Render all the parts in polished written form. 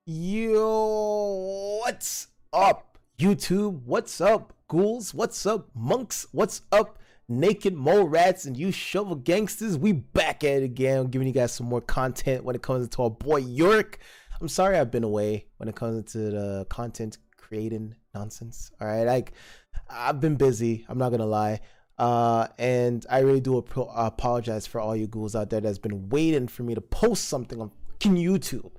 Yo, what's up, YouTube? What's up, ghouls? What's up, monks? What's up, naked mole rats and you shovel gangsters? We back at it again, giving you guys some more content when it comes to our boy Yorick. I'm sorry I've been away when it comes to the content creating nonsense. All right, like I've been busy. I'm not gonna lie. And I really do apologize for all you ghouls out there that's been waiting for me to post something on fucking YouTube.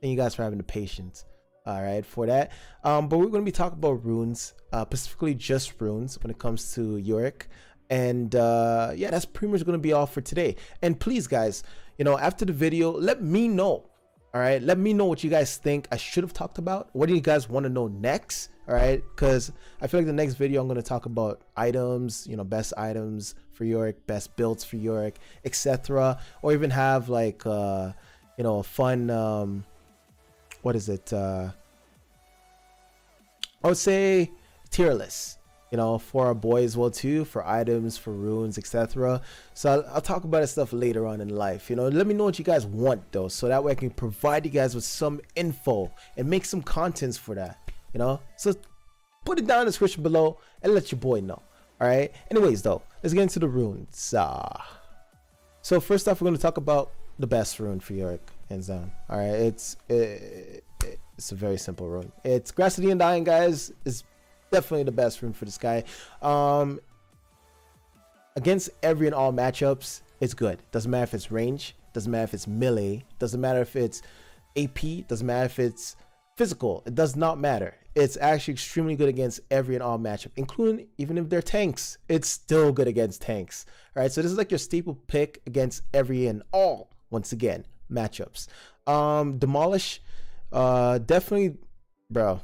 And you guys for having the patience, all right, for that. But we're going to be talking about runes, specifically just runes when it comes to Yorick. And yeah, that's pretty much going to be all for today. And please, guys, you know, after the video, let me know. All right, let me know what you guys think I should have talked about. What do you guys want to know next? All right, because I feel like the next video I'm going to talk about items, you know, best items for Yorick, best builds for Yorick, etc. Or even have like you know, a fun what is it? I would say tier list, you know, for our boys as well too, for items, for runes, etc. So I'll talk about that stuff later on in life. You know, let me know what you guys want though, so that way I can provide you guys with some info and make some contents for that. You know, so put it down in the description below and let your boy know. All right. Anyways, though, let's get into the runes. So first off, we're going to talk about the best rune for Yorick, hands down. All right, it's a very simple rune. It's Grass of the Undying, guys. Is definitely the best rune for this guy. Against every and all matchups, it's good. Doesn't matter if it's range, doesn't matter if it's melee, doesn't matter if it's AP, doesn't matter if it's physical. It does not matter. It's actually extremely good against every and all matchup, including even if they're tanks. It's still good against tanks. All right, so this is like your staple pick against every and all, once again, matchups. Demolish, definitely, bro.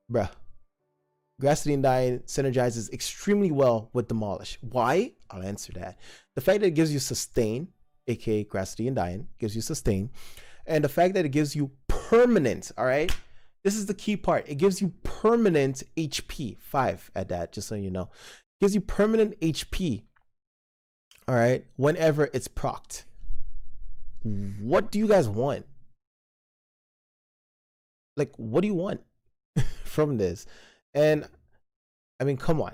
Grass of the Undying synergizes extremely well with Demolish. Why? I'll answer that. The fact that it gives you sustain, aka Grass of the Undying, gives you sustain, and the fact that it gives you permanent, all right? This is the key part. It gives you permanent HP, 5 at that, just so you know. It gives you permanent HP, all right, whenever it's procced. What do you guys want? Like, what do you want from this? And I mean, come on.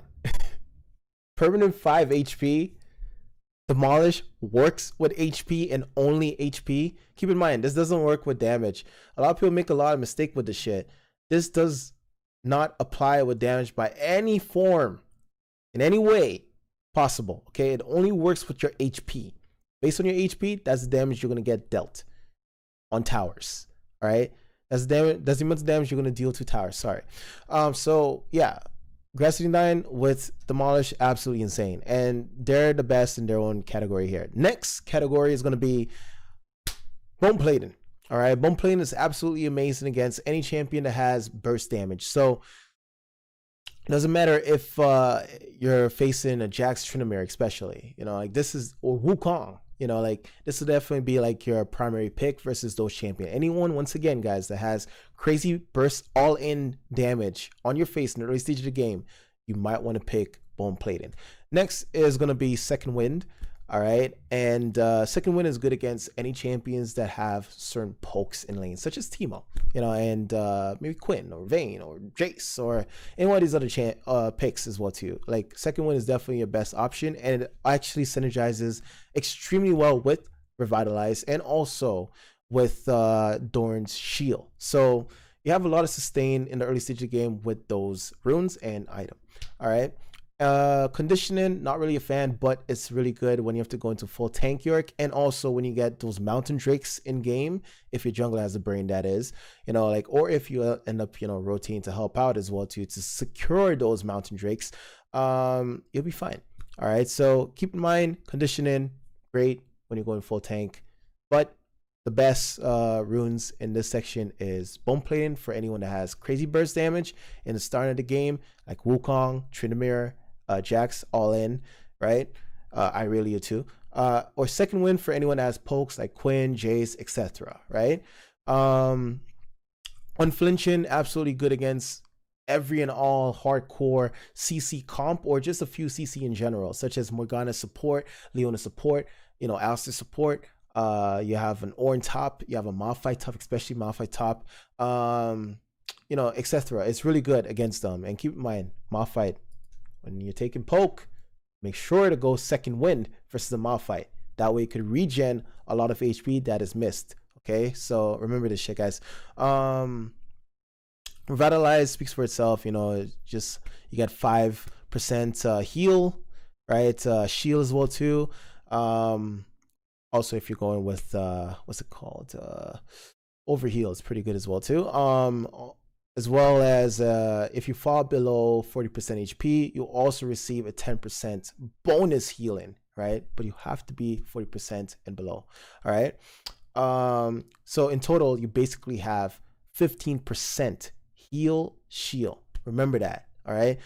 Permanent 5 HP. Demolish works with HP and only HP. Keep in mind, this doesn't work with damage. A lot of people make a lot of mistake with this shit. This does not apply with damage by any form, in any way possible. Okay, it only works with your HP. Based on your HP, that's the damage you're gonna get dealt on towers. All right, that's the damage. That's the amount of damage you're gonna deal to towers. Sorry. So yeah. Grass of the Undying with Demolish, absolutely insane, and they're the best in their own category here. Next category is going to be Bone Plating. All right, Bone Plating is absolutely amazing against any champion that has burst damage. So it doesn't matter if you're facing a Jax Tryndamere, especially, you know, like this is, or Wukong. You know, like this will definitely be like your primary pick versus those champion. Anyone, once again, guys, that has crazy burst all-in damage on your face in the early stage of the game, you might want to pick Bone Plating. Next is going to be Second Wind. All right, and Second Wind is good against any champions that have certain pokes in lanes, such as Teemo, you know, and maybe Quinn or Vayne or Jace or any one of these other picks as well too. Like Second Wind is definitely your best option, and it actually synergizes extremely well with Revitalize and also with Dorn's Shield. So you have a lot of sustain in the early stage of the game with those runes and item. All right. Conditioning, not really a fan, but it's really good when you have to go into full tank Yorick, and also when you get those mountain drakes in game, if your jungler has a brain, that is, you know, like, or if you end up, you know, rotating to help out as well too, to secure those mountain drakes, you'll be fine. All right, so keep in mind, conditioning, great when you're going full tank, but the best runes in this section is Bone Plating for anyone that has crazy burst damage in the start of the game, like Wukong, Tryndamere, Jax, all in, right? Irelia too. Or Second Wind for anyone that has pokes like Quinn, Jace, etc. Right? Unflinching, absolutely good against every and all hardcore CC comp, or just a few CC in general, such as Morgana support, Leona support, you know, Alistair support, You have an Ornn top, you have a Malphite top, especially Malphite top, you know, etc. It's really good against them. And keep in mind, Malphite, when you're taking poke, make sure to go second wind versus the Malphite. That way you could regen a lot of HP that is missed. Okay, so remember this shit, guys. Revitalize speaks for itself. You know, just you get 5% heal, right? Shield as well too. Also, if you're going with what's it called, overheal, it's pretty good as well too. As well as if you fall below 40% HP, you also receive a 10% bonus healing, right? But you have to be 40% and below. All right. So in total, you basically have 15% heal shield. Remember that. All right.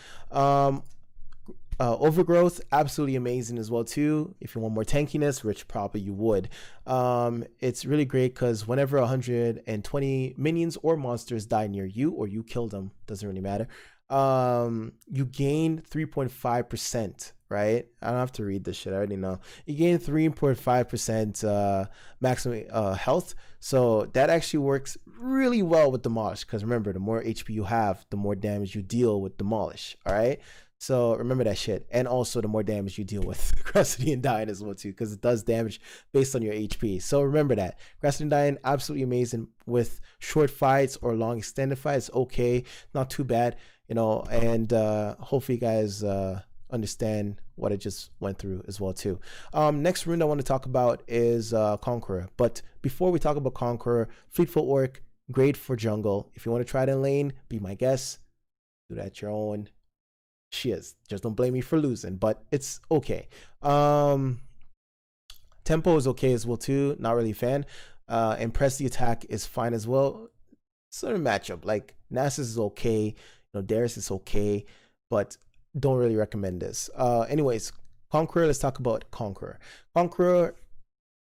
Overgrowth, absolutely amazing as well too. If you want more tankiness, which probably you would, it's really great because whenever 120 minions or monsters die near you, or you kill them, doesn't really matter, you gain 3.5%, right? I don't have to read this shit, I already know. You gain 3.5% maximum health. So that actually works really well with Demolish, because remember, the more HP you have, the more damage you deal with Demolish. All right, so remember that shit. And also the more damage you deal with Grassity Undying as well too, because it does damage based on your HP. So remember that. Grassity Undying, absolutely amazing with short fights or long extended fights. Okay, not too bad, you know. And hopefully you guys understand what I just went through as well too. Next rune I want to talk about is Conqueror. But before we talk about Conqueror, Fleet Footwork, great for jungle. If you want to try it in lane, be my guest. Do that at your own shiz. Just don't blame me for losing, but it's okay. Tempo is okay as well too. Not really a fan. And press the attack is fine as well. Sort of matchup. Like Nasus is okay. You know, Darius is okay, but don't really recommend this. Anyways, Conqueror, let's talk about Conqueror. Conqueror,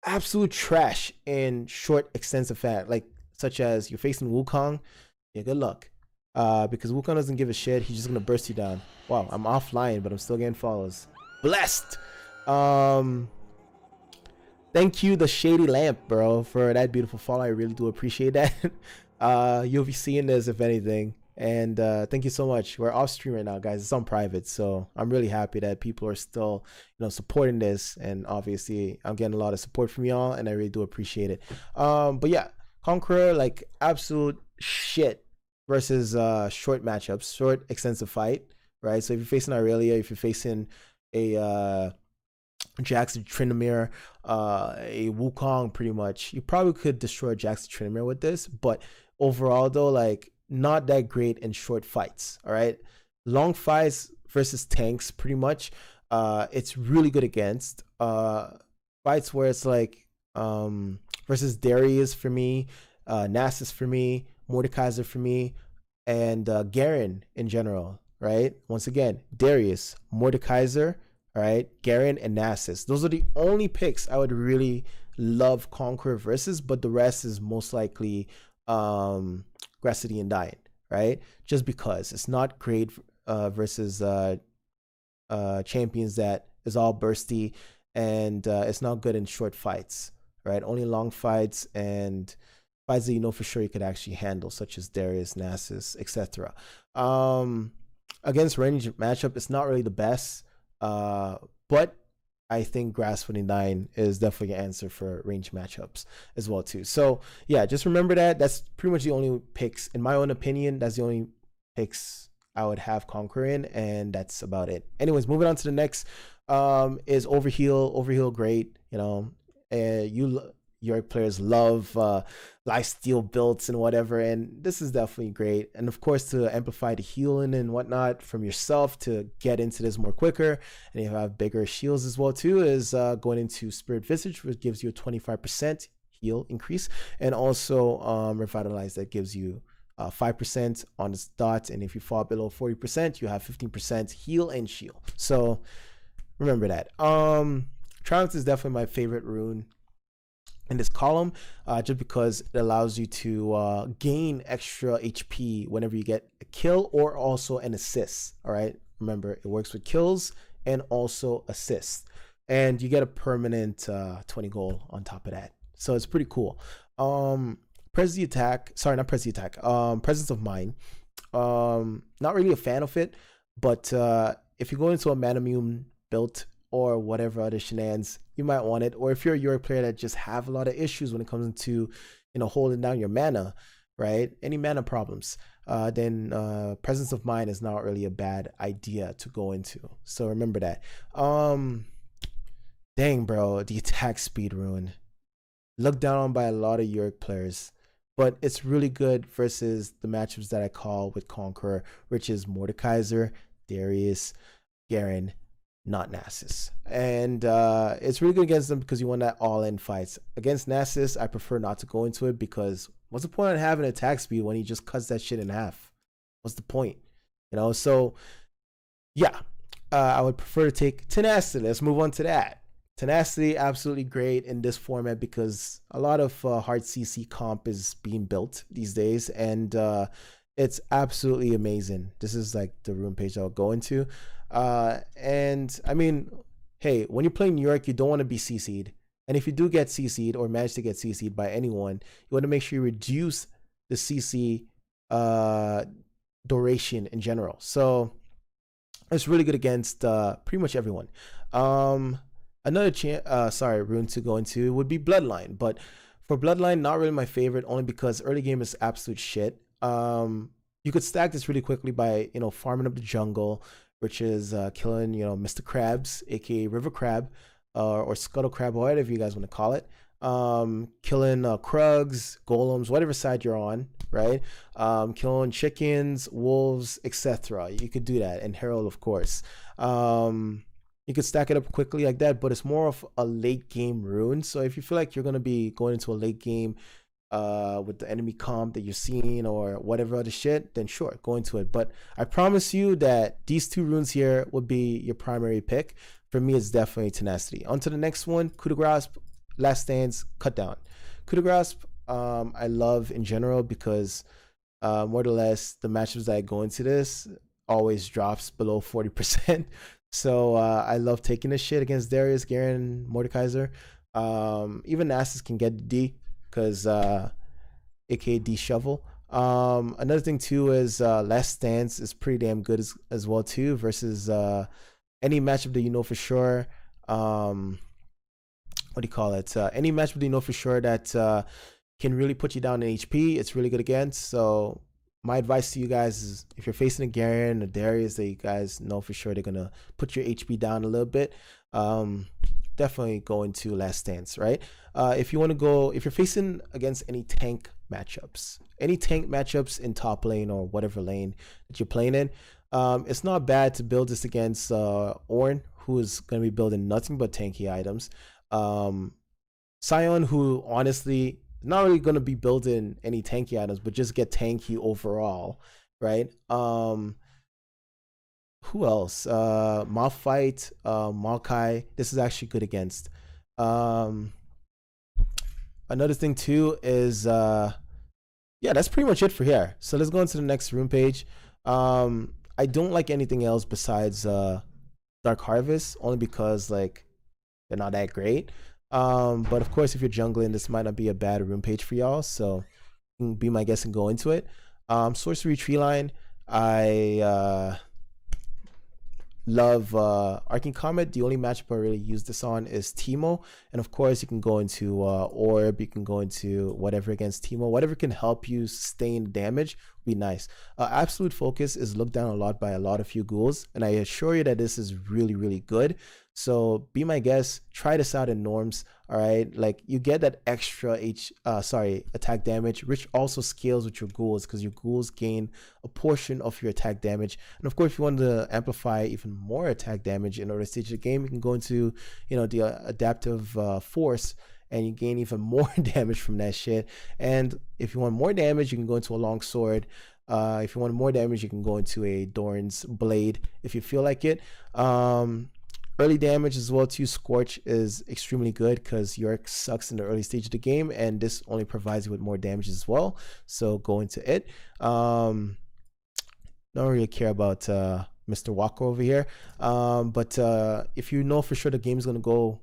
absolute trash in short, extensive fight, like such as you're facing Wukong. Yeah, good luck. Because Wukong doesn't give a shit. He's just gonna burst you down. Wow, I'm offline, but I'm still getting follows. Blessed. Thank you, the Shady Lamp, bro, for that beautiful follow. I really do appreciate that. You'll be seeing this if anything. And thank you so much. We're off stream right now, guys. It's on private, so I'm really happy that people are still, you know, supporting this. And obviously, I'm getting a lot of support from y'all, and I really do appreciate it. But yeah, Conqueror, like absolute shit versus short matchups, short extensive fight, right? So if you're facing Irelia, if you're facing a Jax Tryndamere, a Wukong, pretty much, you probably could destroy Jax Tryndamere with this. But overall, though, like, not that great in short fights. All right, long fights versus tanks, pretty much, it's really good against fights where it's like versus Darius for me, Nasus for me, Mordekaiser for me, and Garen in general, right? Once again, Darius, Mordekaiser, all right, Garen, and Nasus. Those are the only picks I would really love Conqueror versus, but the rest is most likely Grassity Undying, right? Just because it's not great versus champions that is all bursty, and it's not good in short fights, right? Only long fights and fights that you know for sure you could actually handle, such as Darius, Nasus, etc. Against range matchup, it's not really the best, but I think Grassity Undying is definitely an answer for range matchups as well too. So yeah, just remember that. That's pretty much the only picks, in my own opinion. That's the only picks I would have Conqueror in, and that's about it. Anyways, moving on to the next is Overheal. Overheal, great. You know, your players love lifesteal builds and whatever, and this is definitely great. And of course, to amplify the healing and whatnot from yourself to get into this more quicker, and you have bigger shields as well too, is going into Spirit Visage, which gives you a 25% heal increase, and also Revitalize, that gives you 5% on the dot, and if you fall below 40%, you have 15% heal and shield. So remember that. Triumph is definitely my favorite rune in this column, just because it allows you to gain extra HP whenever you get a kill or also an assist. All right, remember, it works with kills and also assists, and you get a permanent 20 gold on top of that. So it's pretty cool. Press the attack. Sorry, not press the attack. Presence of mind. Not really a fan of it, but if you go into a Manamune built or whatever other shenanigans, you might want it. Or if you're a Yorick player that just have a lot of issues when it comes to, holding down your mana, right? Any mana problems, then Presence of Mind is not really a bad idea to go into. So remember that. Dang, bro, the attack speed rune. Looked down on by a lot of Yorick players, but it's really good versus the matchups that I call with Conqueror, which is Mordekaiser, Darius, Garen, not Nasus. And it's really good against them because you want that all-in fights. Against Nasus, I prefer not to go into it because what's the point of having attack speed when he just cuts that shit in half? What's the point? So yeah, I would prefer to take Tenacity. Let's move on to that. Tenacity, absolutely great in this format because a lot of hard CC comp is being built these days, and it's absolutely amazing. This is like the rune page I'll go into. And I mean, hey, when you're playing New York, you don't want to be CC'd. And if you do get CC'd or manage to get CC'd by anyone, you want to make sure you reduce the CC duration in general. So it's really good against pretty much everyone. Another rune to go into would be Bloodline, but for Bloodline, not really my favorite, only because early game is absolute shit. You could stack this really quickly by farming up the jungle, which is killing Mr. Krabs, aka River Crab, or Scuttle Crab, or whatever you guys want to call it. Killing Krugs, golems, whatever side you're on, right? Killing chickens, wolves, etc. You could do that, and Herald, of course. You could stack it up quickly like that, but it's more of a late game rune. So if you feel like you're going to be going into a late game with the enemy comp that you're seeing or whatever other shit, then sure, go into it. But I promise you that these two runes here would be your primary pick. For me, it's definitely Tenacity. On to the next one, Coup de Grasp, Last Stands, Cut Down. Coup de Grasp, I love in general because more or less the matchups that I go into this always drops below 40%. So I love taking this shit against Darius, Garen, Mordekaiser. Even Nasus can get the D because aka D Shovel. Another thing too is Last Stance is pretty damn good as well too versus any matchup that you know for sure. What do you call it? Any matchup that you know for sure that can really put you down in HP. It's really good against. So my advice to you guys is if you're facing a Garen or Darius that you guys know for sure they're gonna put your HP down a little bit, definitely go into Last Stance, right? If you're facing against any tank matchups in top lane or whatever lane that you're playing in, it's not bad to build this against Ornn, who is gonna be building nothing but tanky items. Sion, who honestly not really going to be building any tanky items, but just get tanky overall, right? Who else? Malphite, Maokai. This is actually good against. Another thing too is yeah, that's pretty much it for here. So let's go into the next rune page. I don't like anything else besides Dark Harvest, only because like they're not that great. But of course, if you're jungling, this might not be a bad rune page for y'all. So be my guest and go into it. Sorcery Treeline. I love Arcane Comet. The only matchup I really use this on is Teemo. And of course, you can go into Orb. You can go into whatever against Teemo. Whatever can help you sustain damage would be nice. Absolute Focus is looked down a lot by a lot of you ghouls. And I assure you that this is really, really good. So be my guest, try this out in norms. All right, like you get that extra attack damage, which also scales with your ghouls because your ghouls gain a portion of your attack damage. And of course, if you want to amplify even more attack damage in order to stage the game, you can go into the adaptive force, and you gain even more damage from that shit. And if you want more damage, you can go into a long sword. If you want more damage, you can go into a Doran's blade if you feel like it. Early damage as well too. Scorch is extremely good because Yorick sucks in the early stage of the game, and this only provides you with more damage as well. So go into it. Don't really care about Mr. Walker over here. But if you know for sure the game is gonna go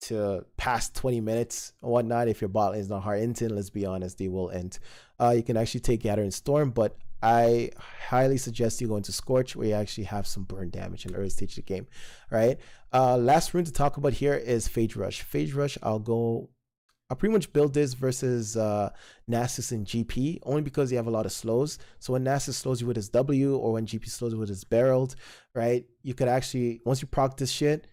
to past 20 minutes or whatnot. If your bot lane is not hard inting, let's be honest, they will end. You can actually take Gathering Storm, but I highly suggest you go into Scorch, where you actually have some burn damage in the early stage of the game. Right. Last rune to talk about here is Phage Rush. Phage Rush, I'll pretty much build this versus Nasus and GP, only because you have a lot of slows. So when Nasus slows you with his W, or when GP slows you with his barreled, right, you could actually, once you proc this shit,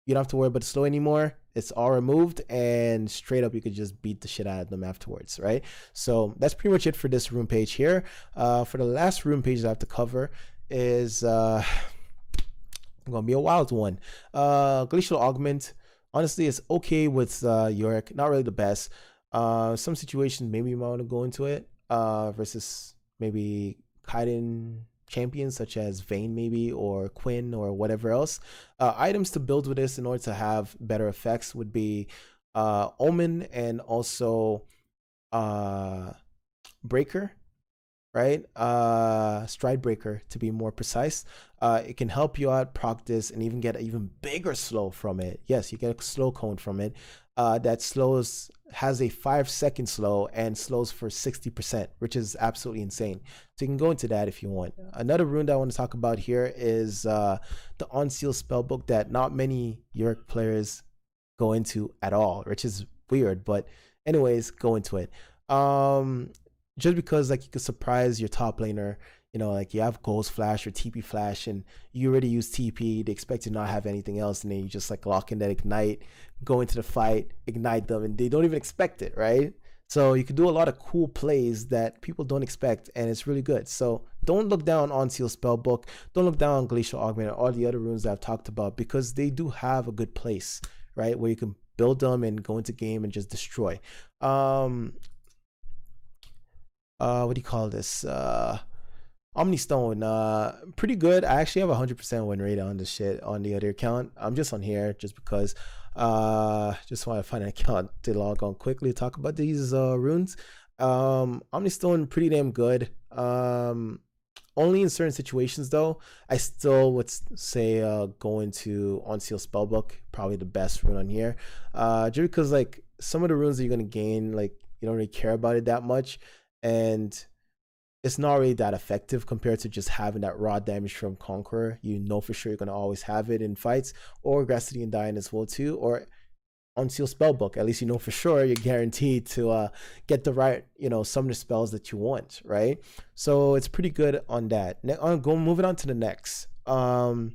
you don't have to worry about the slow anymore. It's all removed, and straight up you could just beat the shit out of them afterwards, right? So that's pretty much it for this rune page here. For the last rune page that I have to cover is gonna be a wild one. Glacial Augment. Honestly, it's okay with Yorick, not really the best. Some situations maybe you might want to go into it versus maybe Kaiden champions such as Vayne maybe, or Quinn, or whatever else. Items to build with this in order to have better effects would be Omen, and also Breaker, right? Stride Breaker, to be more precise. It can help you out proc this and even get an even bigger slow from it. Yes, you get a slow cone from it that has a 5-second slow and slows for 60%, which is absolutely insane. So you can go into that if you want. Another rune that I want to talk about here is the Onseal Spellbook that not many Yorick players go into at all, which is weird, but anyways, go into it. Just because like you could surprise your top laner, you know, like you have Ghost Flash or TP Flash, and you already use TP, they expect to not have anything else, and then you just like lock in that Ignite, go into the fight, ignite them, and they don't even expect it, right? So you can do a lot of cool plays that people don't expect, and it's really good. So don't look down on Seal Spellbook, don't look down on Glacial Augment, or all the other runes that I've talked about, because they do have a good place, right, where you can build them and go into game and just destroy. What do you call this? Omni Stone, pretty good. I actually have 100% win rate on this shit on the other account. I'm just on here just because just want to find an account to log on quickly to talk about these runes. Omni Stone, pretty damn good. Only in certain situations though. I still would say go into Onseal Spellbook, probably the best rune on here. Just because like some of the runes that you're gonna gain, like you don't really care about it that much, and it's not really that effective compared to just having that raw damage from Conqueror. You know for sure you're going to always have it in fights, or Gracity and Dying as well too, or Onseal Spellbook. At least you know for sure you're guaranteed to get the right, you know, some of the spells that you want, right? So it's pretty good on that. Moving on to the next. Hextech,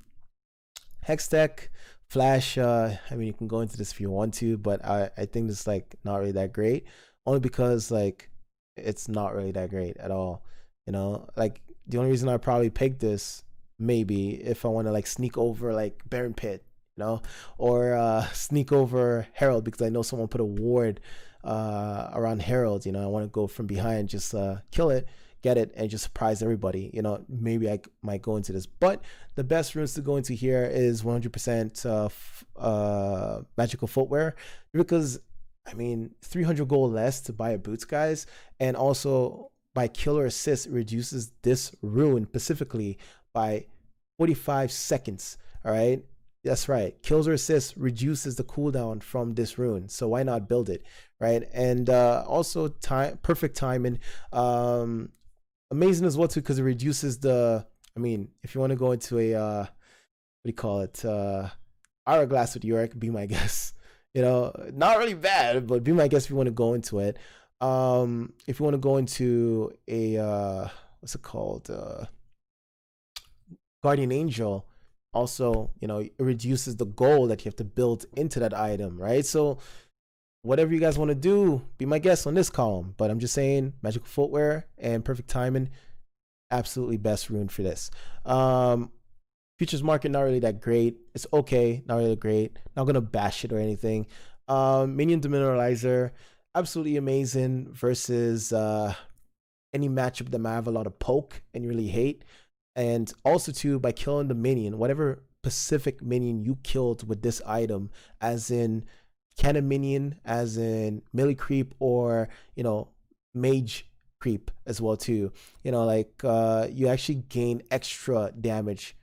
Flash, I mean, you can go into this if you want to, but I think this is like not really that great, only because like it's not really that great at all. You know, like the only reason I probably picked this, maybe if I want to like sneak over like Baron Pit, you know, or sneak over Herald, because I know someone put a ward around Herald. You know, I want to go from behind, just kill it, get it, and just surprise everybody. You know, maybe I might go into this, but the best runes to go into here is 100% magical footwear, because I mean 300 gold less to buy a boots, guys, and also by killer assist, it reduces this rune specifically by 45 seconds. All right, that's right, kills or assists reduces the cooldown from this rune, so why not build it, right? And also perfect timing, amazing as well too, because it reduces the, I mean, if you want to go into a what do you call it, hourglass with Yorick, be my guest. You know, not really bad, but be my guest if you want to go into it. If you want to go into a what's it called, Guardian Angel, also, you know, it reduces the gold that you have to build into that item, right? So whatever you guys want to do, be my guest on this column. But I'm just saying, magical footwear and perfect timing, absolutely best rune for this. Futures market, not really that great. It's okay, not really great. Not gonna bash it or anything. Minion Demineralizer, absolutely amazing versus any matchup that might have a lot of poke and you really hate. And also too, by killing the minion, whatever specific minion you killed with this item, as in cannon minion, as in melee creep, or you know, mage creep as well too, you know, like you actually gain extra damage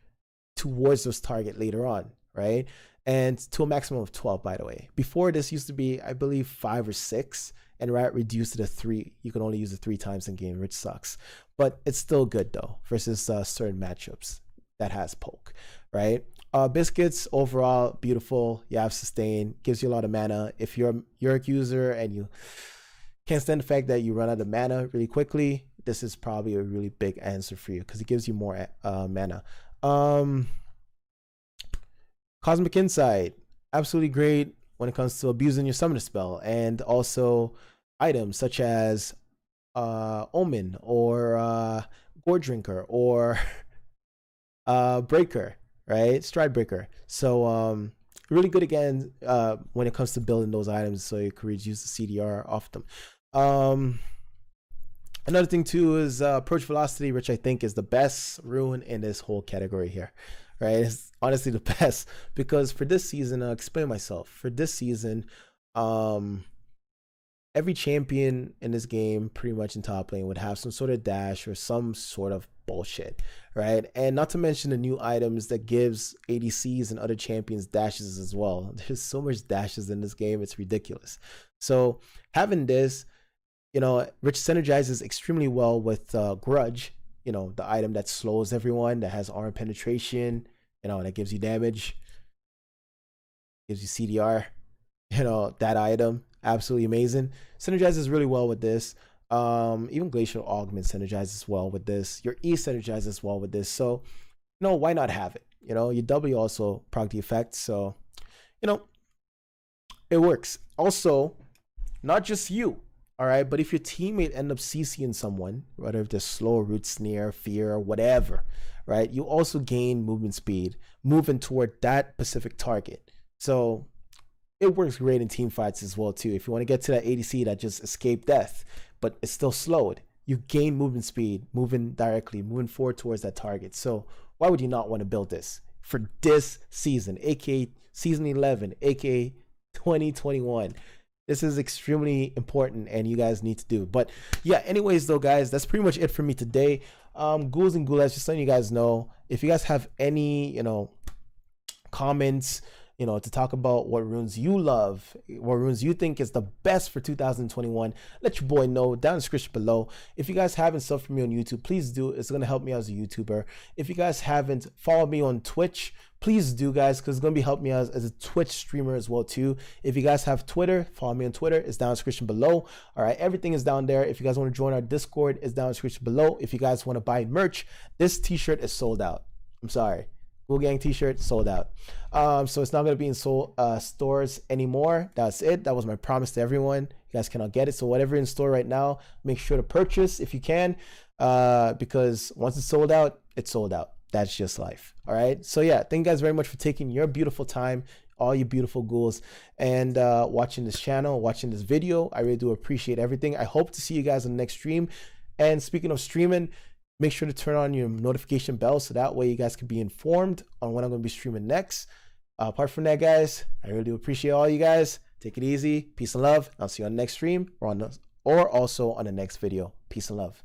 towards those target later on, right? and to a maximum of 12, by the way. Before, this used to be, I believe, 5 or 6, and Riot reduced it to 3. You can only use it 3 times in game, which sucks, but it's still good though versus certain matchups that has poke, right? Biscuits overall beautiful. You have sustain, gives you a lot of mana. If you're a Yorick user and you can't stand the fact that you run out of mana really quickly, this is probably a really big answer for you because it gives you more mana. Cosmic Insight, absolutely great when it comes to abusing your summoner spell, and also items such as Omen or Gore Drinker or Breaker, right? Stride Breaker. So really good again when it comes to building those items, so you can reduce the CDR off them. Another thing too is approach velocity, which I think is the best rune in this whole category here, right? It's honestly the best because for this season, I'll explain myself. For this season, every champion in this game, pretty much in top lane, would have some sort of dash or some sort of bullshit, right? And not to mention the new items that gives ADCs and other champions dashes as well. There's so much dashes in this game, it's ridiculous. So having this, which synergizes extremely well with Grudge, the item that slows everyone, that has armor penetration, that gives you damage, gives you CDR, that item, absolutely amazing. Synergizes really well with this. Even Glacial Augment synergizes well with this. Your E synergizes well with this. So, why not have it? Your W also proc the effect. So, it works. Also, not just you, all right, but if your teammate end up CCing someone, whether if they're slow, root, snare, fear, whatever, right, you also gain movement speed, moving toward that specific target. So it works great in team fights as well too. If you want to get to that ADC that just escaped death, but it's still slowed, you gain movement speed, moving forward towards that target. So why would you not want to build this for this season, aka season 11, aka 2021? This is extremely important and you guys need to do. But yeah, anyways though, guys, that's pretty much it for me today. Ghouls and Ghoulettes, just letting you guys know, if you guys have any comments, to talk about what runes you love, what runes you think is the best for 2021, let your boy know down in the description below. If you guys haven't subbed for me on YouTube, please do. It's going to help me out as a YouTuber. If you guys haven't followed me on Twitch, please do, guys, because it's going to be helping me out as a Twitch streamer as well too. If you guys have Twitter, follow me on Twitter. It's down in the description below. All right, everything is down there. If you guys want to join our Discord, it's down in the description below. If you guys want to buy merch, this t-shirt is sold out. I'm sorry. Ghoul Gang t-shirt sold out. So it's not going to be in stores anymore. That's it. That was my promise to everyone. You guys cannot get it. So whatever in store right now, make sure to purchase if you can, because once it's sold out, it's sold out. That's just life. All right. So yeah, thank you guys very much for taking your beautiful time, all you beautiful ghouls, and watching this channel, watching this video. I really do appreciate everything. I hope to see you guys on the next stream. And speaking of streaming, make sure to turn on your notification bell so that way you guys can be informed on when I'm going to be streaming next. Apart from that, guys, I really do appreciate all you guys. Take it easy. Peace and love. I'll see you on the next stream or also on the next video. Peace and love.